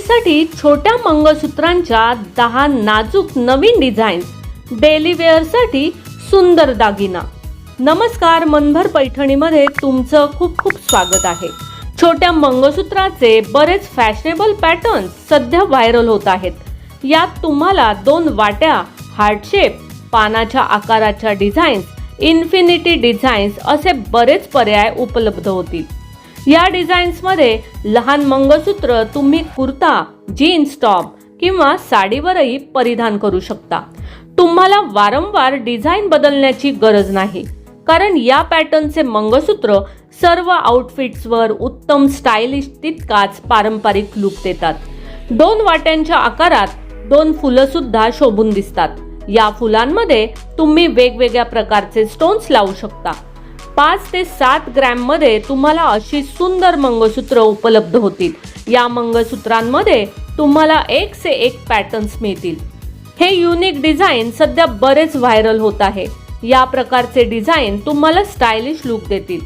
लेडीजसाठी छोट्या मंगळसूत्रांच्या 10 नाजूक नवीन designs, daily वेअरसाठी सुंदर दागिना। नमस्कार, मनभर पैठणीमध्ये तुमचं खूप खूप स्वागत आहे। छोट्या मंगळसूत्राचे बरेच फॅशनेबल पॅटर्न्स सध्या व्हायरल होत आहेत। यात तुम्हाला 2 वाट्या, हार्ट शेप, पानाच्या आकाराच्या डिझाईन्स, इन्फिनिटी डिझाईन्स असे बरेच पर्याय उपलब्ध होतील। या डिझाईन्समध्ये लहान मंगळसूत्र तुम्ही कुर्ता, जीन्स टॉप किंवा साडीवरही परिधान करू शकता। तुम्हाला वारंवार डिझाईन बदलण्याची गरज नाही, कारण या पॅटर्नचे मंगळसूत्र सर्व आउटफिट्सवर उत्तम स्टायलिश तितकाच पारंपरिक लुक देतात। 2 वाट्यांच्या आकारात 2 फुलं सुद्धा शोभून दिसतात। या फुलांमध्ये तुम्ही वेगवेगळ्या प्रकारचे स्टोन्स लावू शकता। 5 ते 7 ग्रॅम मध्ये तुम्हाला अशी सुंदर मंगळसूत्र उपलब्ध होतील। या मंगळसूत्रांमध्ये तुम्हाला एक से एक पॅटर्न्स मिळतील। हे युनिक डिझाईन सध्या बरेच व्हायरल होत आहे। या प्रकारचे डिझाईन तुम्हाला स्टायलिश लुक देतील।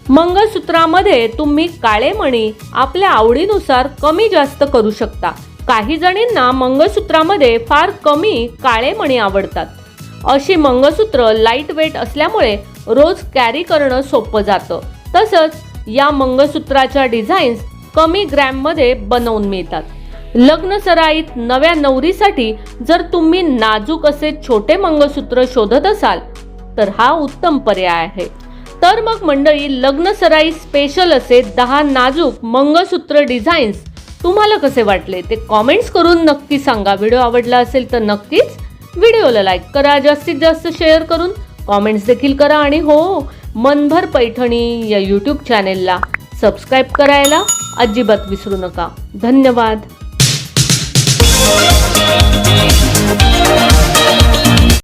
मंगळसूत्रामध्ये तुम्ही काळे मणी आपल्या आवडीनुसार कमी जास्त करू शकता। काही जणींना मंगळसूत्रामध्ये फार कमी काळे मणी आवडतात। अशी मंगळसूत्र लाईट वेट असल्यामुळे रोज कॅरी करणं सोपं जातं। तसंच या मंगळसूत्राच्या डिझाईन्स कमी ग्रॅम मध्ये बनवून मिळतात। लग्न सराईत नव्या नवरीसाठी जर तुम्ही नाजूक असे छोटे मंगळसूत्र शोधत असाल तर हा उत्तम पर्याय आहे। तर मग मंडळी, लग्न सराई स्पेशल असे 10 नाजूक मंगळसूत्र डिझाईन्स तुम्हाला कसे वाटले ते कमेंट्स करून नक्की सांगा। व्हिडिओ आवडला असेल तर नक्कीच व्हिडिओला लाईक करा, जास्तीत जास्त शेअर करून कमेंट्स देखील करा आणि हो, मनभर पैठणी या यूट्यूब चॅनेलला सबस्क्राईब करायला अजिबात विसरू नका। धन्यवाद।